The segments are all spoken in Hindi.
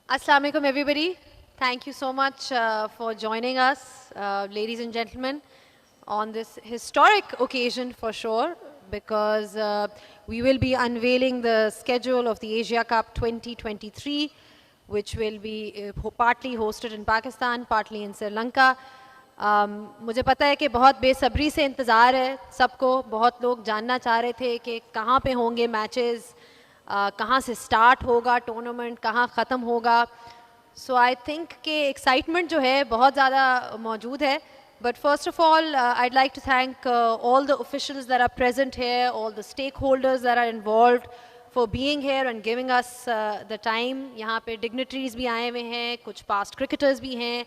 Assalamu alaikum, everybody. Thank you so much for joining us, ladies and gentlemen, on this historic occasion for sure, because we will be unveiling the schedule of the Asia Cup 2023, which will be partly hosted in Pakistan, partly in Sri Lanka. मुझे पता है कि बहुत बेसब्री से इंतज़ार है सबको, बहुत लोग जानना चाह रहे थे कि कहाँ पे होंगे मैचेस, कहाँ से स्टार्ट होगा टूर्नामेंट, कहाँ ख़त्म होगा. सो आई थिंक कि एक्साइटमेंट जो है बहुत ज़्यादा मौजूद है. But first of all, I'd like to thank all the officials that are present here, all the stakeholders that are involved for being here and giving us the time. यहाँ पे dignitaries भी आए हुए हैं, कुछ past cricketers भी हैं,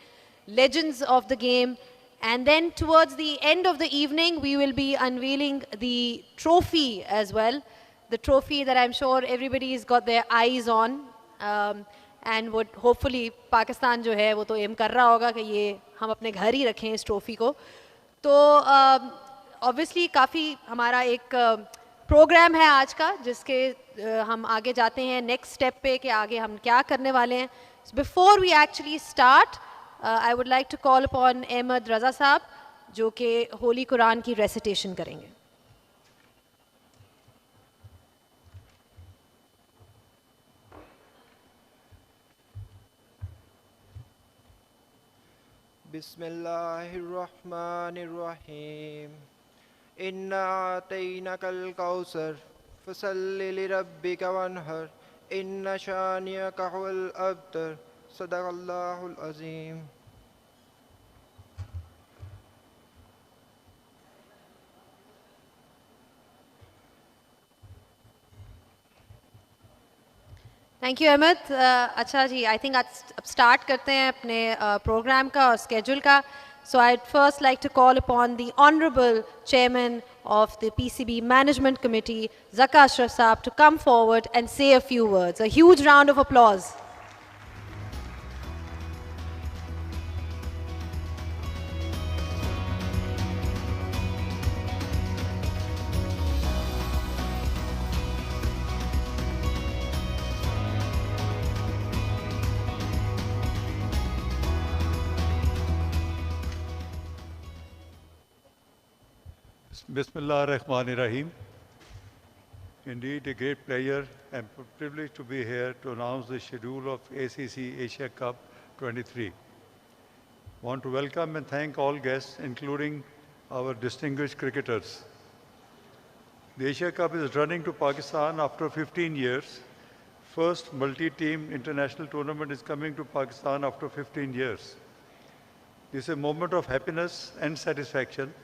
legends of the game. And then towards the end of the evening, we will be unveiling the trophy as well. The trophy that I'm sure everybody's got their eyes on. And would hopefully Pakistan जो है वो तो aim कर रहा होगा कि ये हम अपने घर ही रखें इस ट्रॉफी को. तो obviously काफ़ी हमारा एक प्रोग्राम है आज का जिसके हम आगे जाते हैं नेक्स्ट स्टेप पे कि आगे हम क्या करने वाले हैं. Before we actually start I would like to call upon Ahmad Raza sahab जो कि होली कुरान की रेसिटेशन करेंगे. बिस्मिल्लाहिर्रहमानिर्रहीम. इन्ना आतैनकल कौसर फसल्लि लिरब्बिका वन्हर इन्न शानियका हुवल अब्तर. सदक़ल्लाहुल अज़ीम. Thank you Ahmad. अच्छा जी, आई थिंक आज स्टार्ट करते हैं अपने प्रोग्राम का और स्केड्यूल का. So I'd first like to call upon the Honorable Chairman of the PCB Management Committee, Zaka Ashraf Saab, to come forward and say a few words. A huge round of applause. Bismillah ar-Rahman ar-Rahim. Indeed, a great pleasure and privilege to be here to announce the schedule of ACC Asia Cup 23. Want to welcome and thank all guests, including our distinguished cricketers. The Asia Cup is running to Pakistan after 15 years. First multi-team international tournament is coming to Pakistan after 15 years. This is a moment of happiness and satisfaction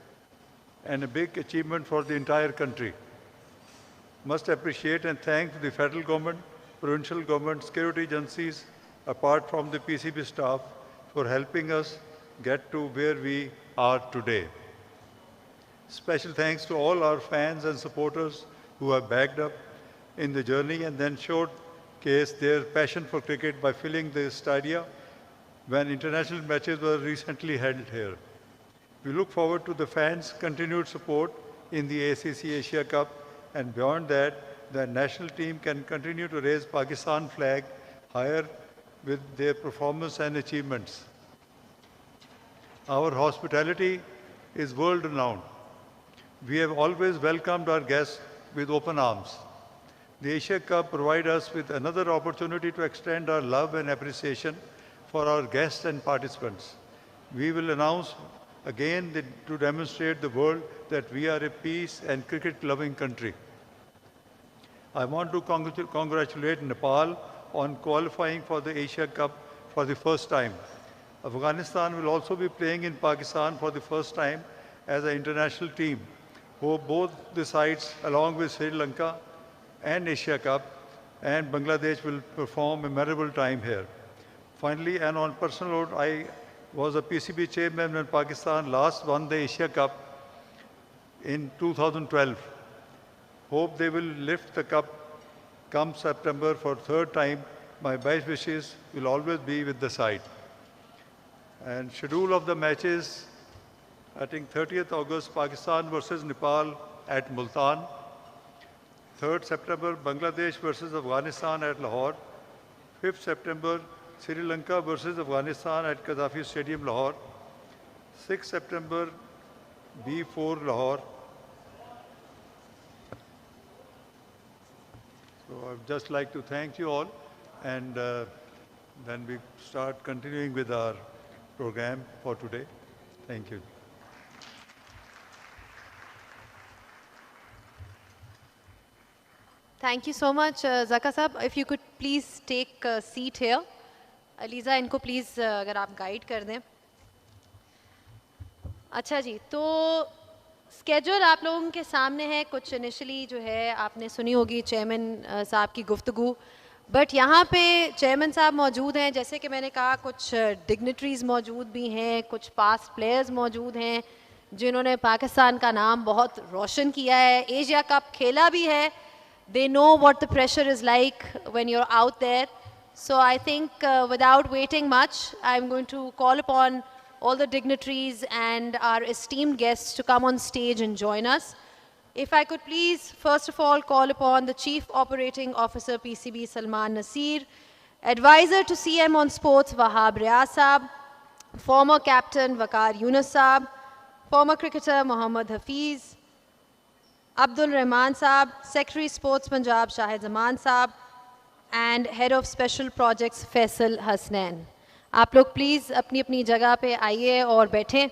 and a big achievement for the entire country. Must appreciate and thank the federal government, provincial government, security agencies, apart from the PCB staff, for helping us get to where we are today. Special thanks to all our fans and supporters who have backed up in the journey and then showcased their passion for cricket by filling the stadia when international matches were recently held here. We look forward to the fans' continued support in the ACC Asia Cup, and beyond that, the national team can continue to raise Pakistan flag higher with their performance and achievements. Our hospitality is world-renowned. We have always welcomed our guests with open arms. The Asia Cup provides us with another opportunity to extend our love and appreciation for our guests and participants. We will announce again to demonstrate the world that we are a peace and cricket-loving country. I want to congratulate Nepal on qualifying for the Asia Cup for the first time. Afghanistan will also be playing in Pakistan for the first time as an international team. Both the sides, along with Sri Lanka and Asia Cup, and Bangladesh will perform a memorable time here. Finally, and on personal note, I was a PCB chairman when Pakistan last won the Asia Cup in 2012. Hope they will lift the cup come September for third time. My best wishes will always be with the side. And schedule of the matches, I think 30th August, Pakistan versus Nepal at Multan. 3rd September, Bangladesh versus Afghanistan at Lahore. 5th September, Sri Lanka versus Afghanistan at Qaddafi Stadium, Lahore, 6 September, B4, Lahore. So I'd just like to thank you all, and then we start continuing with our program for today. Thank you. Thank you so much, Zaka Sab. If you could please take a seat here. Aliza, इनको please अगर आप guide कर दें. अच्छा जी, तो स्केड्यूल आप लोगों के सामने है. कुछ इनिशियली जो है आपने सुनी होगी चेयरमैन साहब की गुफ्तगू, बट यहाँ पे चेयरमैन साहब मौजूद हैं. जैसे कि मैंने कहा, कुछ डिग्निटरीज मौजूद भी हैं, कुछ पास्ट प्लेयर्स मौजूद हैं जिन्होंने पाकिस्तान का नाम बहुत रोशन किया है, एशिया कप खेला भी है. They know what the pressure is like when you're out there. So I think without waiting much, I'm going to call upon all the dignitaries and our esteemed guests to come on stage and join us. If I could please, first of all, call upon the Chief Operating Officer, PCB, Salman Nasir, Advisor to CM on Sports, Wahab Riaz Saab, former Captain, Waqar Yunus Saab, former cricketer, Mohammad Hafiz, Abdul Rahman Saab, Secretary Sports Punjab, Shahid Zaman Saab, and Head of Special Projects, Faisal Hasnain. आप लोग प्लीज़ अपनी अपनी जगह पे आइए और बैठें.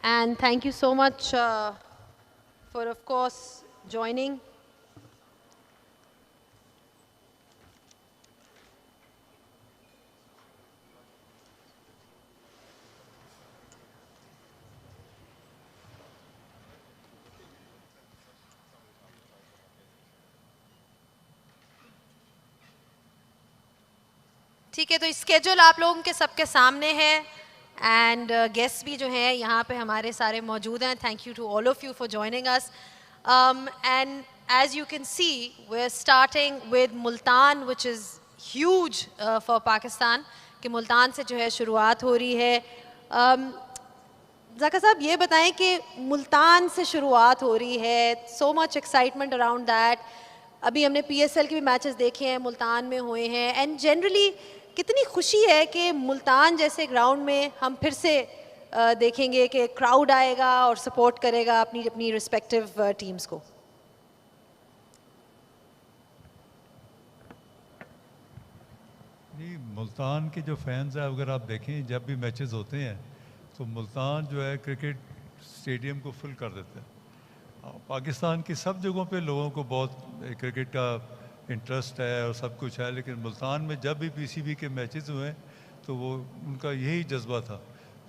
And thank you so much for, of course, joining. ठीक है, तो स्केड्यूल आप लोगों के सबके सामने है एंड गेस्ट भी जो हैं यहाँ पे हमारे सारे मौजूद हैं. Thank you to all of you for joining us. And as you can see, we are starting with Multan, which is huge for Pakistan, कि मुल्तान से जो है शुरुआत हो रही है. ज़का साहब, ये बताएं कि मुल्तान से शुरुआत हो रही है, so much excitement around that. अभी हमने PSL के भी मैचेस देखे हैं, मुल्तान में हुए हैं, एंड जनरली कितनी खुशी है कि मुल्तान जैसे ग्राउंड में हम फिर से देखेंगे कि क्राउड आएगा और सपोर्ट करेगा अपनी अपनी रिस्पेक्टिव टीम्स को. नहीं, मुल्तान के जो फैंस हैं, अगर आप देखें जब भी मैचेस होते हैं तो मुल्तान जो है क्रिकेट स्टेडियम को फुल कर देते हैं. पाकिस्तान की सब जगहों पे लोगों को बहुत क्रिकेट का इंटरेस्ट है और सब कुछ है, लेकिन मुल्तान में जब भी PCB के मैचेस हुए तो वो उनका यही जज्बा था.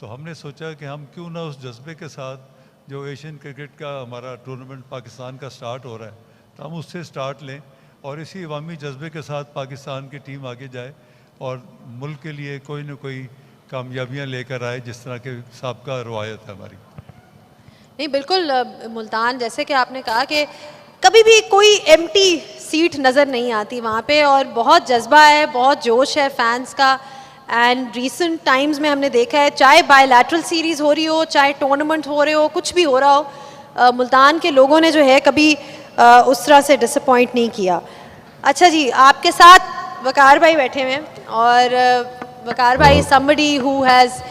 तो हमने सोचा कि हम क्यों ना उस जज्बे के साथ जो एशियन क्रिकेट का हमारा टूर्नामेंट पाकिस्तान का स्टार्ट हो रहा है, तो हम उससे स्टार्ट लें और इसी अवामी जज्बे के साथ पाकिस्तान की टीम आगे जाए और मुल्क के लिए कोई ना कोई कामयाबियाँ लेकर आए, जिस तरह के साबका रवायत है हमारी. नहीं, बिल्कुल. मुल्तान, जैसे कि आपने कहा कि कभी भी कोई एम्प्टी सीट नज़र नहीं आती वहाँ पे, और बहुत जज्बा है, बहुत जोश है फैंस का. एंड रीसेंट टाइम्स में हमने देखा है, चाहे बायलैटरल सीरीज़ हो रही हो, चाहे टूर्नामेंट हो रहे हो, कुछ भी हो रहा हो, मुल्तान के लोगों ने जो है कभी उस तरह से डिसअपॉइंट नहीं किया. अच्छा जी, आपके साथ वकार भाई बैठे हुए हैं, और वकार भाई somebody who has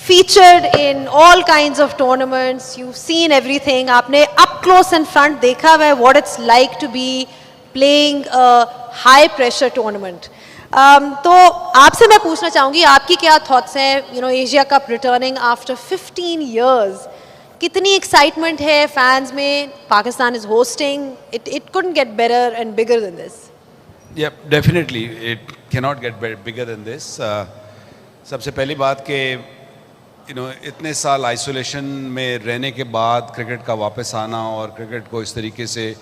featured in all kinds of tournaments. You've seen everything. आपने up close and front देखा हुआ है what it's like to be playing a high pressure tournament. तो आपसे मैं पूछना चाहूँगी, आपकी क्या thoughts हैं, Asia cup returning after 15 years, कितनी एक्साइटमेंट है फैंस में? Pakistan is hosting, it couldn't get better and bigger than this. Yeah, definitely it cannot get bigger than this. सबसे पहली बात कि इतने साल आइसोलेशन में रहने के बाद क्रिकेट का वापस आना और क्रिकेट को इस तरीके से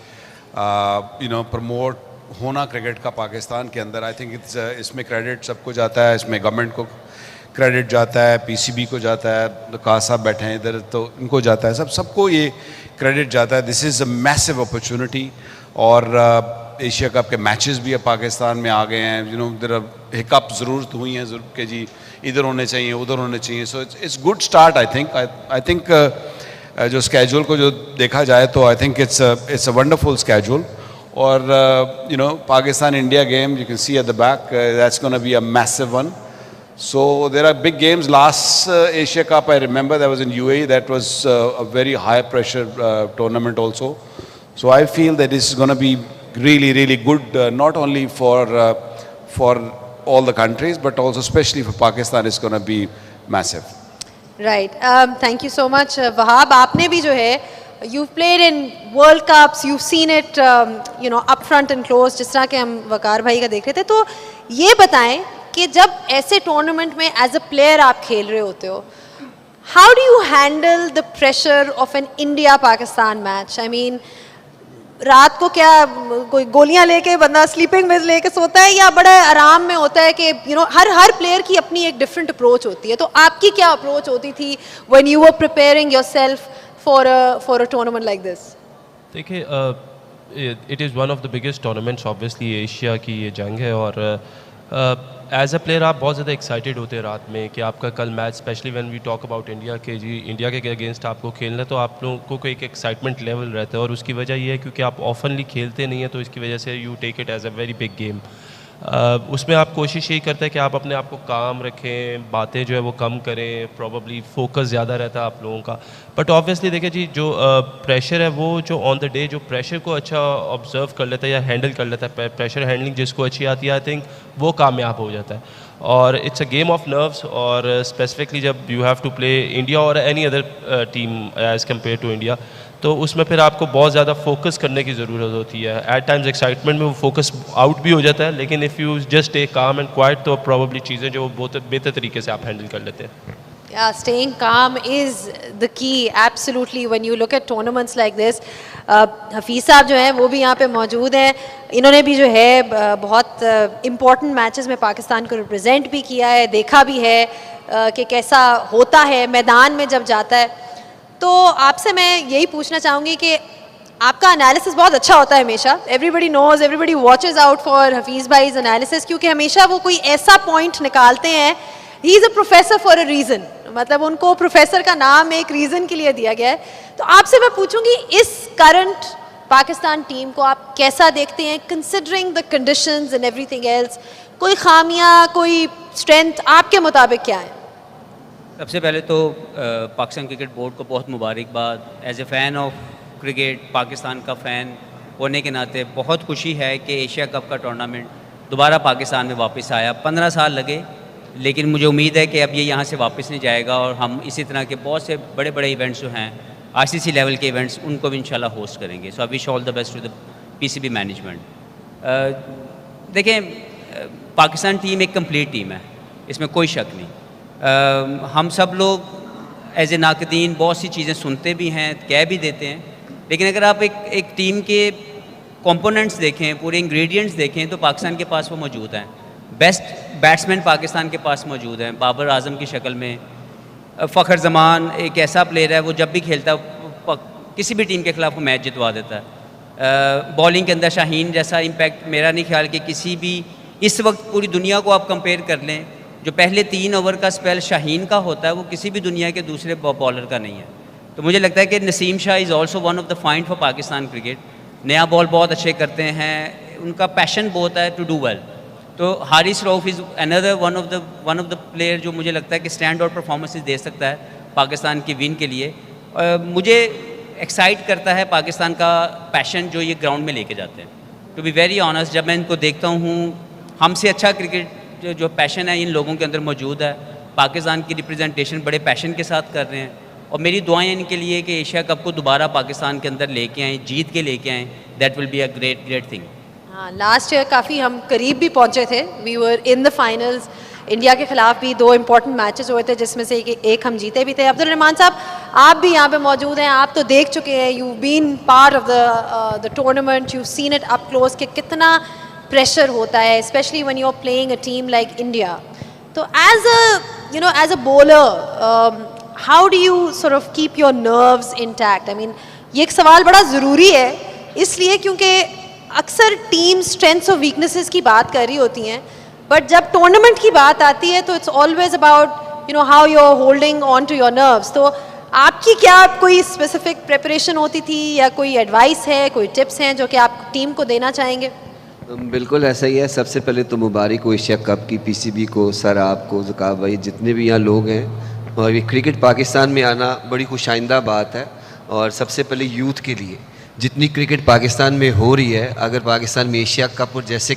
प्रमोट होना क्रिकेट का पाकिस्तान के अंदर, आई थिंक इसमें क्रेडिट सबको जाता है. इसमें गवर्नमेंट को क्रेडिट जाता है, PCB को जाता है, तो काज साहब बैठे हैं इधर तो इनको जाता है, सबको ये क्रेडिट जाता है. This is a massive opportunity. और एशिया कप के मैचेस भी अब पाकिस्तान में आ गए हैं. देयर हिकअप ज़रूर हुई हैं कि जी इधर होने चाहिए, उधर होने चाहिए. So it's good start. I think जो स्केड्यूल को जो देखा जाए तो I think it's a wonderful schedule. और you know Pakistan India game you can see at the back, that's gonna be a massive one. So there are big games. Last Asia Cup, I remember that was in UAE. That was a very high pressure tournament also. So I feel that this is going to be really, really good, not only for all the countries, but also especially for Pakistan. It's going to be massive. Right. Thank you so much, Wahab. आपने भी जो है, you've played in World Cups, you've seen it, you know, up front and close. जिस तरह के हम वकार भाई का देख रहे थे, तो ये बताएं कि जब ऐसे टूर्नामेंट में एज अ प्लेयर आप खेल रहे होते हो, how do you handle the pressure of an India Pakistan match? I mean, रात को क्या कोई गोलियां लेके बंदा स्लीपिंग में लेके सोता है, या बड़ा आराम में होता है कि यू नो हर प्लेयर की अपनी एक डिफरेंट अप्रोच होती है? तो आपकी क्या अप्रोच होती थी when you were preparing yourself for a tournament like this? देखिए, it is one of the biggest tournaments obviously Asia की ये जंग है, और एज अ प्लेयर आप बहुत ज़्यादा एक्साइटेड होते हैं रात में कि आपका कल match, specially when we talk about India के जी, इंडिया के अगेंस्ट आपको खेलना है, तो आप लोगों को एक एक्साइटमेंट लेवल रहता है. और उसकी वजह ये है क्योंकि आप ऑफनली खेलते नहीं हैं, तो इसकी वजह से you take it as a very big game. उसमें आप कोशिश यही करते हैं कि आप अपने आप को काम रखें, बातें जो है वो कम करें, प्रॉबली फोकस ज़्यादा रहता है आप लोगों का. बट ऑब्वियसली देखिए जी, जो प्रेशर है वो जो ऑन द डे जो प्रेशर को अच्छा ऑब्जर्व कर लेता है या हैंडल कर लेता है, प्रेशर हैंडलिंग जिसको अच्छी आती है, आई थिंक वो कामयाब हो जाता है. और it's a game of nerves, और स्पेसिफिकली जब you have to play India और any other team as compare to India, तो उसमें फिर आपको बहुत ज़्यादा फोकस करने की ज़रूरत होती है. एट टाइम्स एक्साइटमेंट में वो फोकस आउट भी हो जाता है, लेकिन इफ़ यू जस्ट टे काम एंड क्वाइट, तो प्रॉब्ली चीज़ें जो बहुत बेहतर तरीके से आप हैंडल कर लेते हैं. Yeah, staying calm is the key, absolutely, when you look at tournaments like this. Hafeez साहब जो हैं वो भी यहाँ पे मौजूद हैं. इन्होंने भी जो है बहुत important मैचेस में पाकिस्तान को रिप्रेजेंट भी किया है, देखा भी है कि कैसा होता है मैदान में जब जाता है. तो आपसे मैं यही पूछना चाहूँगी कि आपका एनालिसिस बहुत अच्छा होता है हमेशा. Everybody knows, everybody watches out for Hafeez भाईज़ एनालिसिस, क्योंकि हमेशा वो कोई ऐसा पॉइंट निकालते हैं. He is a professor for a reason, मतलब उनको प्रोफेसर का नाम एक रीज़न के लिए दिया गया है. तो आपसे मैं पूछूंगी, इस करंट पाकिस्तान टीम को आप कैसा देखते हैं, considering the conditions and everything else? कोई खामियां, कोई स्ट्रेंथ आपके मुताबिक क्या है? सबसे पहले तो पाकिस्तान क्रिकेट बोर्ड को बहुत मुबारकबाद. As a fan of cricket, Pakistan का फ़ैन होने के नाते बहुत खुशी है कि एशिया कप का टूर्नामेंट दोबारा पाकिस्तान में वापस आया. 15 साल लगे, लेकिन मुझे उम्मीद है कि अब ये यहाँ से वापस नहीं जाएगा, और हम इसी तरह के बहुत से बड़े बड़े इवेंट्स जो हैं, आईसीसी लेवल के इवेंट्स, उनको भी इंशाल्लाह होस्ट करेंगे. So I wish all the best to the PCB management. देखें, पाकिस्तान टीम एक कंप्लीट टीम है, इसमें कोई शक नहीं. हम सब लोग एज ए नाकदीन बहुत सी चीज़ें सुनते भी हैं, कह भी देते हैं, लेकिन अगर आप एक टीम के कंपोनेंट्स देखें, पूरे इंग्रेडिएंट्स देखें, तो पाकिस्तान के पास वो मौजूद हैं. बेस्ट बैट्समैन पाकिस्तान के पास मौजूद हैं, बाबर आजम की शक्ल में. फ़खर जमान एक ऐसा प्लेयर है, वो जब भी खेलता है किसी भी टीम के ख़िलाफ़ वो मैच जितवा देता है. बॉलिंग के अंदर शाहीन जैसा इम्पैक्ट मेरा नहीं ख्याल कि किसी भी, इस वक्त पूरी दुनिया को आप कंपेयर कर लें, जो पहले 3 ओवर का स्पेल शाहीन का होता है, वो किसी भी दुनिया के दूसरे बॉलर का नहीं है. तो मुझे लगता है कि Naseem Shah is also one of the find for Pakistan cricket. नया बॉल बहुत अच्छे करते हैं, उनका पैशन बहुत है टू डू वेल. तो Haris Rauf is another one of the player जो मुझे लगता है कि स्टैंड आउट परफॉर्मेंसेस दे सकता है पाकिस्तान की विन के लिए. मुझे एक्साइट करता है पाकिस्तान का पैशन जो ये ग्राउंड में लेके जाते हैं. टू बी वेरी ऑनेस्ट, जब मैं इनको देखता हूँ, हमसे अच्छा क्रिकेट जो पैशन है इन लोगों के अंदर मौजूद है. पाकिस्तान की रिप्रेजेंटेशन बड़े पैशन के साथ कर रहे हैं, और मेरी दुआएं इनके लिए कि एशिया कप को दोबारा पाकिस्तान के अंदर लेके आएँ, जीत के लेके आएँ. That will be a great thing. हाँ, लास्ट ईयर काफ़ी हम करीब भी पहुँचे थे. We were in the finals. India के ख़िलाफ़ भी 2 इम्पॉर्टेंट मैचेस हुए थे, जिसमें से एक हम जीते भी थे. अब्दुल रहमान साहब, आप भी यहाँ पे मौजूद हैं, आप तो देख चुके हैं, you been part of the tournament, you seen it up close कि कितना प्रेशर होता है, specially when you are playing a team like India. तो as a bowler, how do you sort of keep your nerves intact? I mean, ये एक सवाल बड़ा ज़रूरी है, इसलिए क्योंकि अक्सर टीम स्ट्रेंथ्स और वीकनेसेस की बात कर रही होती हैं, बट जब टूर्नामेंट की बात आती है तो it's always about how you are holding on to your nerves. तो आपकी क्या कोई स्पेसिफिक प्रिपरेशन होती थी या कोई एडवाइस है, कोई टिप्स हैं जो कि आप टीम को देना चाहेंगे? बिल्कुल ऐसा ही है। सबसे पहले तो मुबारक हो एशिया कप की पीसीबी को, सर आपको, ज़ुकाब भाई, जितने भी यहाँ लोग हैं। और ये क्रिकेट पाकिस्तान में आना बड़ी खुशाइंदा बात है। और सबसे पहले यूथ के लिए जितनी क्रिकेट पाकिस्तान में हो रही है, अगर पाकिस्तान में एशिया कप और जैसे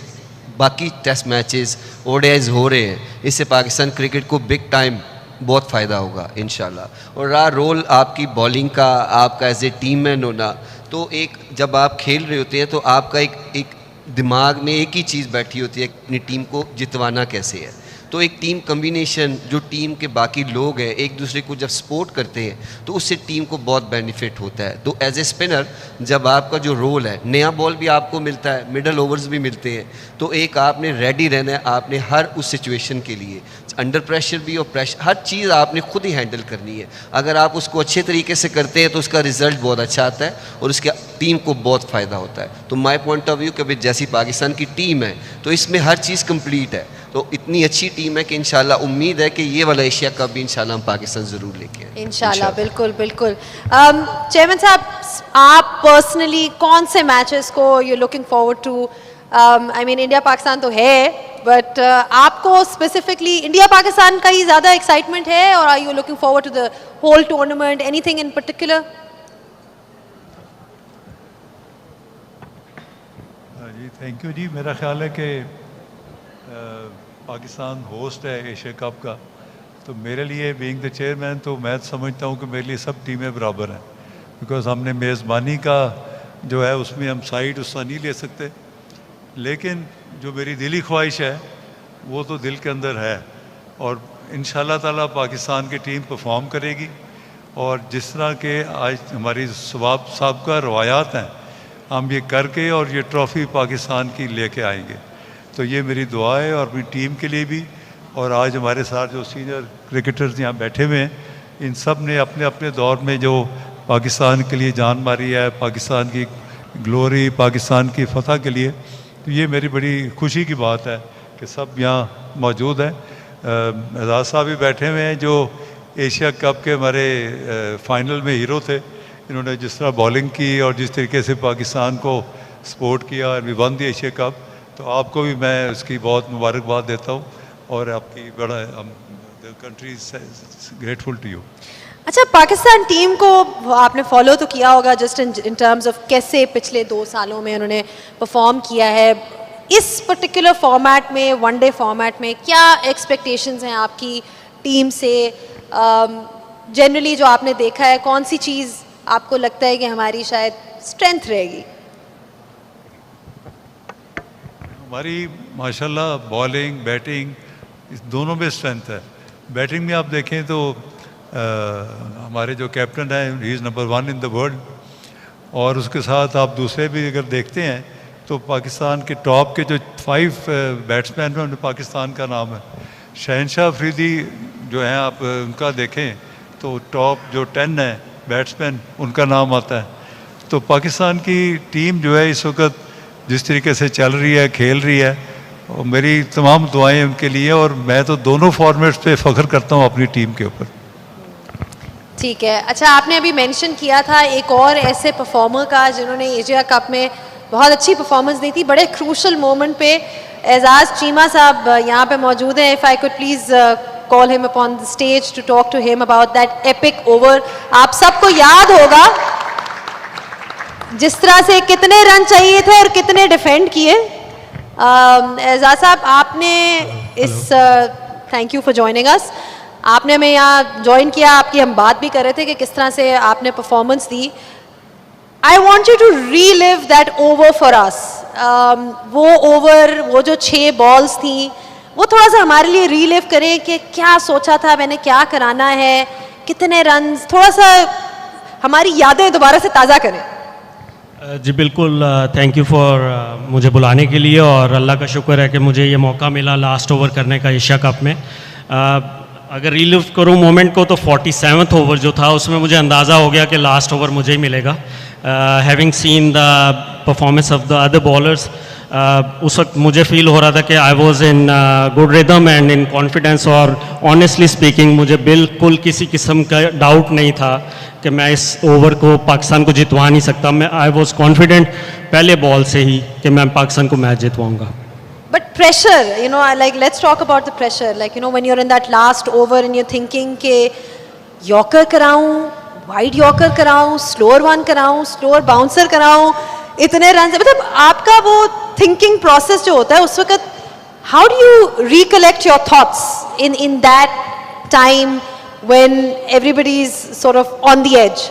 बाकी टेस्ट मैचेस ओडीआईज हो रहे हैं, इससे पाकिस्तान क्रिकेट को बिग टाइम बहुत फ़ायदा होगा इंशाल्लाह। और रहा रोल आपकी बॉलिंग का, आपका एज ए टीम मैन होना, तो एक जब आप खेल रहे होते हैं तो आपका एक दिमाग में एक ही चीज़ बैठी होती है, अपनी टीम को जितवाना कैसे है। तो एक टीम कम्बिनेशन, जो टीम के बाकी लोग हैं एक दूसरे को जब सपोर्ट करते हैं तो उससे टीम को बहुत बेनिफिट होता है। तो एज ए स्पिनर जब आपका जो रोल है, नया बॉल भी आपको मिलता है, मिडल ओवर्स भी मिलते हैं, तो एक आपने रेडी रहना है, आपने हर उस सिचुएशन के लिए, अंडर प्रेशर भी और प्रेशर, हर चीज़ आपने खुद ही हैंडल करनी है। अगर आप उसको अच्छे तरीके से करते हैं तो उसका रिजल्ट बहुत अच्छा आता है और उसके टीम को बहुत फ़ायदा होता है। तो माय पॉइंट ऑफ व्यू कि भाई जैसी पाकिस्तान की टीम है तो इसमें हर चीज़ कंप्लीट है। तो इतनी अच्छी टीम है कि इंशाल्लाह उम्मीद है कि ये वाला एशिया कप भी इंशाल्लाह हम पाकिस्तान ज़रूर लेके आए इंशाल्लाह। बिल्कुल बिल्कुल। चेयरमैन साहब, आप पर्सनली कौन से मैचेस को you looking forward to? I mean India Pakistan तो है, बट आपको स्पेसिफिकली इंडिया पाकिस्तान का ही ज़्यादा एक्साइटमेंट है, और are you looking forward to the whole tournament, anything in particular? जी थैंक यू जी। मेरा ख्याल है कि पाकिस्तान होस्ट है एशिया कप का, तो मेरे लिए बीइंग द चेयरमैन तो मैं समझता हूँ कि मेरे लिए सब टीमें बराबर हैं, बिकॉज़ हमने मेज़बानी का जो है उसमें हम साइड उसका नहीं ले सकते, लेकिन जो मेरी दिली ख्वाहिश है वो तो दिल के अंदर है। और इंशाल्लाह ताला पाकिस्तान की टीम परफॉर्म करेगी, और जिस तरह के आज हमारी साबिक़ा रवायात हैं, हम ये करके और ये ट्रॉफ़ी पाकिस्तान की लेके आएंगे। तो ये मेरी दुआ है और अपनी टीम के लिए भी। और आज हमारे साथ जो सीनियर क्रिकेटर्स यहाँ बैठे हुए हैं, इन सब ने अपने अपने दौर में जो पाकिस्तान के लिए जान मारी है, पाकिस्तान की ग्लोरी, पाकिस्तान की फ़तह के लिए, तो ये मेरी बड़ी खुशी की बात है कि सब यहाँ मौजूद हैं। एजाज साहब भी बैठे हुए हैं जो एशिया कप के हमारे फाइनल में हीरो थे। इन्होंने जिस तरह बॉलिंग की और जिस तरीके से पाकिस्तान को सपोर्ट किया और we won the Asia cup, तो आपको भी मैं उसकी बहुत मुबारकबाद देता हूँ और आपकी बड़ा country is grateful to you. अच्छा, पाकिस्तान टीम को आपने फॉलो तो किया होगा जस्ट इन टर्म्स ऑफ कैसे पिछले 2 सालों में उन्होंने परफॉर्म किया है। इस पर्टिकुलर फॉर्मेट में, वनडे फॉर्मेट में, क्या एक्सपेक्टेशंस हैं आपकी टीम से? जनरली जो आपने देखा है, कौन सी चीज़ आपको लगता है कि हमारी शायद स्ट्रेंथ रहेगी? हमारी माशाल्लाह बॉलिंग बैटिंग इस दोनों में स्ट्रेंथ है। बैटिंग में आप देखें तो हमारे जो कैप्टन है, he is number 1 in the world, और उसके साथ आप दूसरे भी अगर देखते हैं तो पाकिस्तान के टॉप के जो 5 बैट्समैन हैं, उनमें पाकिस्तान का नाम है। शहनशाह अफरीदी जो हैं, आप उनका देखें तो टॉप जो 10 है बैट्समैन, उनका नाम आता है। तो पाकिस्तान की टीम जो है इस वक्त जिस तरीके से चल रही है, खेल रही है, और मेरी तमाम दुआएं उनके लिए, और मैं तो दोनों फॉर्मेट्स पे फ़ख्र करता हूँ अपनी टीम के ऊपर। ठीक है। अच्छा, आपने अभी मेंशन किया था एक और ऐसे परफॉर्मर का जिन्होंने एशिया कप में बहुत अच्छी परफॉर्मेंस दी थी, बड़े क्रूशल मोमेंट पे। एजाज चीमा साहब यहाँ पे मौजूद हैं। If I could please call him upon the stage to talk to him about that epic over. आप सबको याद होगा जिस तरह से कितने रन चाहिए थे और कितने डिफेंड किए। एजाज साहब, आपने इस थैंक यू फॉर जॉइनिंग अस। आपने हमें यहाँ ज्वाइन किया, आपकी हम बात भी कर रहे थे कि किस तरह से आपने परफॉर्मेंस दी। I want you to relive that over for us. वो ओवर, वो जो 6 बॉल्स थी, वो थोड़ा सा हमारे लिए रीलिव करें कि क्या सोचा था मैंने, क्या कराना है, कितने रन, थोड़ा सा हमारी यादें दोबारा से ताज़ा करें। जी बिल्कुल, थैंक यू फॉर मुझे बुलाने के लिए, और अल्लाह का शुक्र है कि मुझे ये मौका मिला लास्ट ओवर करने का एशिया कप में। अगर रिलीव करूँ मोमेंट को तो 47th ओवर जो था उसमें मुझे अंदाज़ा हो गया कि लास्ट ओवर मुझे ही मिलेगा। Having seen the performance of the other bowlers, उस वक्त मुझे फील हो रहा था कि I was in good rhythm and in confidence, और ऑनेस्टली स्पीकिंग मुझे बिल्कुल किसी किस्म का डाउट नहीं था कि मैं इस ओवर को पाकिस्तान को जितवा नहीं सकता. मैं आई वॉज कॉन्फिडेंट पहले बॉल से ही कि मैं पाकिस्तान को match जितवाऊँगा. But pressure, you know, like let's talk about the pressure. Like, you know, when you're in that last over and you're thinking के यॉर्कर कराऊं, वाइड यॉर्कर कराऊं, स्लोअर वन कराऊं, स्लोअर बाउंसर कराऊं, इतने रन, मतलब आपका वो थिंकिंग प्रोसेस जो होता है उस वक्त, how do you recollect your thoughts in that time when everybody is sort of on the edge?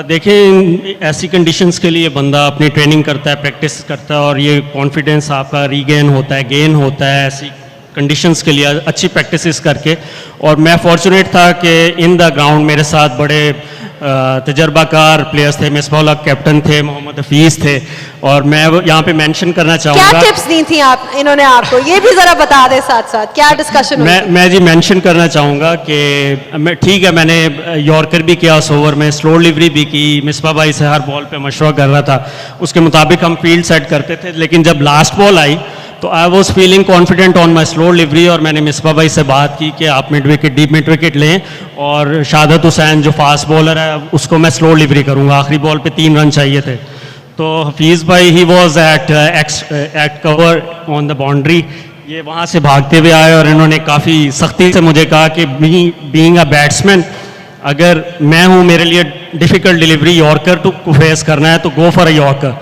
देखिए, ऐसी कंडीशंस के लिए बंदा अपनी ट्रेनिंग करता है, प्रैक्टिस करता है, और ये कॉन्फिडेंस आपका रीगेन होता है, गेन होता है ऐसी कंडीशंस के लिए अच्छी प्रैक्टिसेस करके. और मैं फॉर्चुनेट था कि इन द ग्राउंड मेरे साथ बड़े तजर्बाकार प्लेयर्स थे. मिसबाह उल हक कैप्टन थे, मोहम्मद हफीज़ थे, और मैं यहाँ पे मेंशन करना चाहूँगा. क्या टिप्स दी थी आप इन्होंने आपको, ये भी ज़रा बता दें साथ साथ, क्या डिस्कशन हुई? मैं जी मेंशन करना चाहूँगा कि मैं ठीक है, मैंने यॉर्कर भी किया उस ओवर में, स्लो डिलीवरी भी की, मिसबाह भाई से हर बॉल पे मशवरा कर रहा था, उसके मुताबिक हम फील्ड सेट करते थे. लेकिन जब लास्ट बॉल आई तो I was feeling confident on my slow delivery, और मैंने मिसबाह भाई से बात की कि आप mid wicket, deep mid wicket लें, और शहादत हुसैन जो फास्ट बॉलर है उसको मैं स्लो डिलीवरी करूँगा. आखिरी बॉल पे 3 रन चाहिए थे. तो हफीज़ भाई he was at cover on the boundary, ये वहाँ से भागते हुए आए, और इन्होंने काफ़ी सख्ती से मुझे कहा कि बीइंग अ बैट्समैन, अगर मैं हूँ, मेरे लिए difficult delivery yorker to face करना है तो गो फॉर अ यॉर्कर.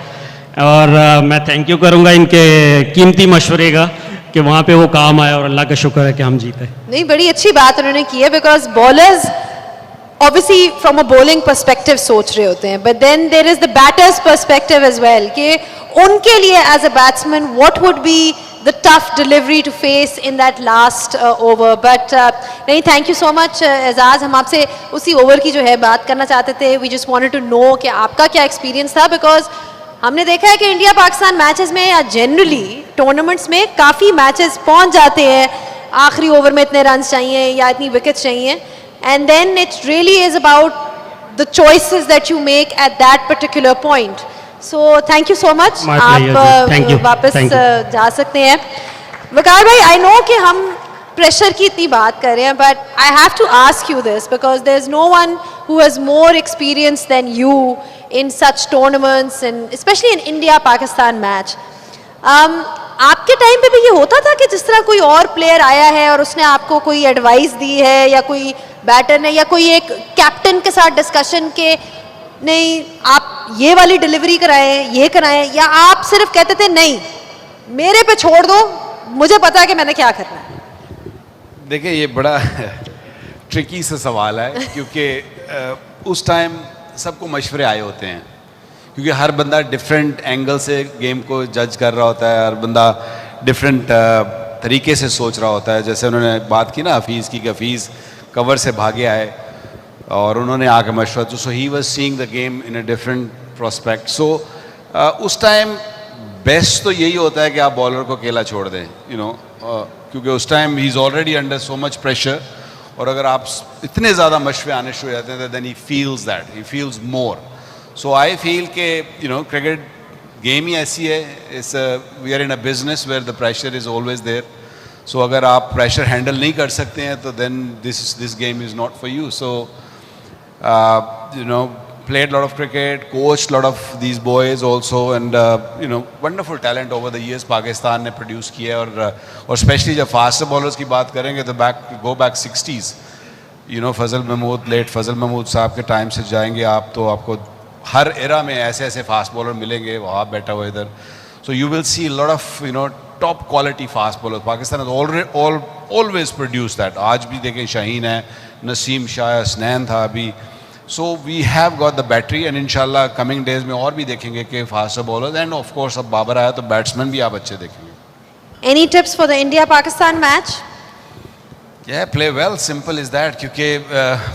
और मैं थैंक यू करूँगा इनके कीमती मशवरे का कि वहाँ पे वो काम आया, और अल्लाह का शुक्र है कि हम जीते. नहीं, बड़ी अच्छी बात उन्होंने की है, because bowlers obviously from a bowling perspective सोच रहे होते हैं, but then there is the batters perspective as well, कि उनके लिए as a batsman what would be the tough delivery to face in that last over. But नहीं, thank you so much Ejaz. हम आपसे उसी ओवर की जो है बात करना चाहते थे. We just wanted to know कि आपका क्या एक्सपीरियंस था, बिकॉज हमने देखा है कि इंडिया पाकिस्तान मैचेस में या जनरली टूर्नामेंट्स में काफ़ी मैचेस पहुंच जाते हैं, आखिरी ओवर में इतने रन चाहिए या इतनी विकेट्स चाहिए, and then it really is about the choices that you make at that particular point. So thank you so much. आप वापस जा सकते हैं. वकार भाई, आई नो कि हम प्रेशर की इतनी बात कर रहे हैं, but I have to ask you this because there is no one who has more experience than you in such tournaments and especially in India-Pakistan match. आपके टाइम पे भी ये होता था कि जिस तरह कोई और प्लेयर आया है और उसने आपको कोई एडवाइस दी है, या कोई बैटर ने, या कोई एक कैप्टन के साथ डिस्कशन के नहीं आप ये वाली डिलीवरी कराएं, ये कराएं, या आप सिर्फ कहते थे नहीं मेरे पे छोड़ दो, मुझे पता है कि मैंने क्या करना है? देखिए, ये बड़ा ट्रिकी सा सवाल है, क्योंकि उस टाइम सबको मशवरे आए होते हैं, क्योंकि हर बंदा डिफरेंट एंगल से गेम को जज कर रहा होता है, हर बंदा डिफरेंट तरीके से सोच रहा होता है. जैसे उन्होंने बात की ना हफीज़ की, कि हफीज़ कवर से भागे आए और उन्होंने आके मशवरा, तो so he was seeing the game in a different prospect. So उस टाइम बेस्ट तो यही होता है कि आप बॉलर को अकेला छोड़ दें, यू नो, क्योंकि उस time he is already under so much pressure, और अगर आप इतने ज़्यादा मशवरे आने शुरू हो जाते हैं, then he feels that, he feels more. So I feel के यू नो, क्रिकेट गेम ही ऐसी है, इस we are in a business where the pressure is always there. So अगर आप प्रेशर हैंडल नहीं कर सकते हैं तो then this game is not for you. So you know, played a lot of cricket, coached a lot of these boys also, and you know, wonderful talent over the years Pakistan ने produce किया है. और स्पेशली जब फास्ट बॉलर्स की बात करेंगे तो go back 60s, you know, Fazal Mahmood, late Fazal Mahmood sahab के टाइम से जाएंगे आप तो आपको हर एरा में ऐसे ऐसे फास्ट बॉलर मिलेंगे. वहाँ बैठा हुआ इधर, so you will see a lot of, you know, top quality fast bowlers. Pakistan has always produced that. आज भी देखें, शाहीन है, नसीम शाह, हसनैन था अभी. So we have got the battery, and inshallah coming days में और भी देखेंगे कि fast bowlers, end of course अब बाबर आया तो बैट्समैन भी आप अच्छे देखेंगे. Any tips for the India-Pakistan match? Yeah, play well, simple is that. क्योंकि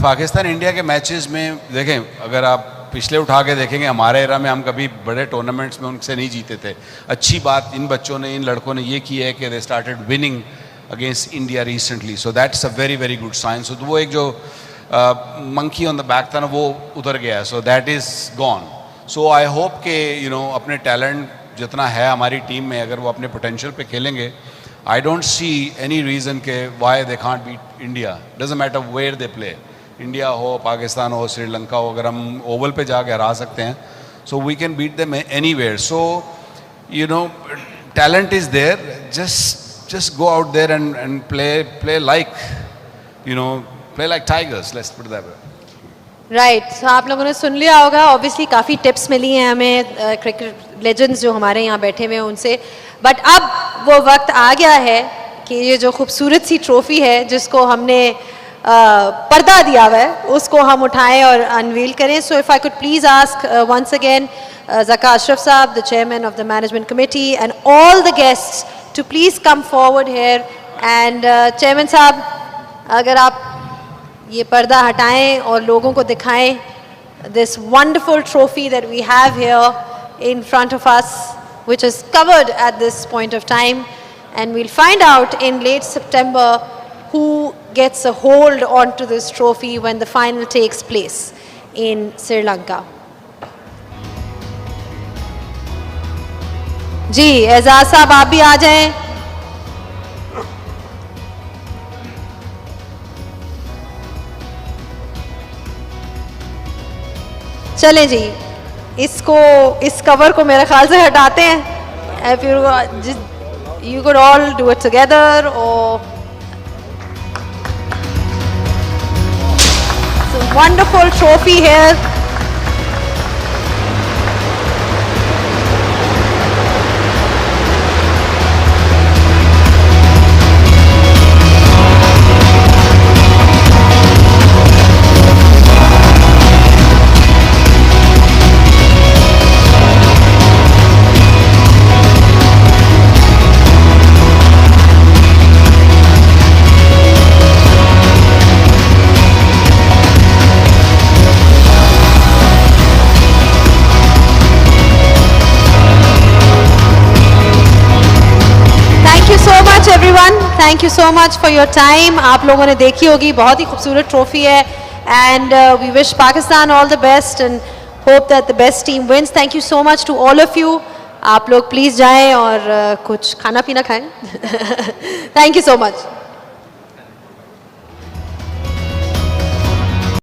पाकिस्तान इंडिया के मैचेस में देखें, अगर आप पिछले उठा के देखेंगे, हमारे एरा में हम कभी बड़े टूर्नामेंट्स में उनसे नहीं जीते थे. अच्छी बात इन बच्चों ने, इन लड़कों ने ये की है कि they started winning against India recently. So that's a very very good sign. So वो एक जो मंकी ऑन द बैक था ना, वो उतर गया है. So that is gone. So I hope के यू नो अपने टैलेंट जितना है हमारी टीम में, अगर वो अपने पोटेंशियल पे खेलेंगे, I don't see any reason के why they can't beat India. Doesn't matter where they play, India हो, पाकिस्तान हो, श्रीलंका हो, अगर हम ओवल पे जाके हरा सकते हैं, so we can beat them anywhere. So you know, talent is there, just go out there and play like, you know, play like tigers, let's put it that way. Right, so आप लोगों ने सुन लिया होगा. ऑब्वियसली काफ़ी टिप्स मिली हैं हमें क्रिकेट लेजेंड्स जो हमारे यहाँ बैठे हुए हैं उनसे. बट अब वो वक्त आ गया है कि ये जो खूबसूरत सी ट्रॉफी है जिसको हमने पर्दा दिया हुआ है, उसको हम उठाएं और अनवील करें. So if I could please ask once again Zaka Ashraf sahab, the chairman of the management committee, and all the guests to please come forward here. And chairman साहब, अगर आप ये पर्दा हटाएं और लोगों को दिखाएं this wonderful trophy that we have here in front of us, which is covered at this point of time, and we'll find out in late September who gets a hold onto this trophy when the final takes place in Sri Lanka. जी एजाज साहब, आप भी आ जाएं. चलें जी, इसको, इस कवर को मेरे ख्याल से हटाते हैं. If you could all do it together, or it's a wonderful trophy here. Thank you so much for your time. आप लोगों ने देखी होगी, बहुत ही खूबसूरत ट्रॉफी है. And we wish Pakistan all the best and hope that the best team wins. Thank you so much to all of you. आप लोग प्लीज़ जाएं और कुछ खाना पीना खाएं. Thank you so much.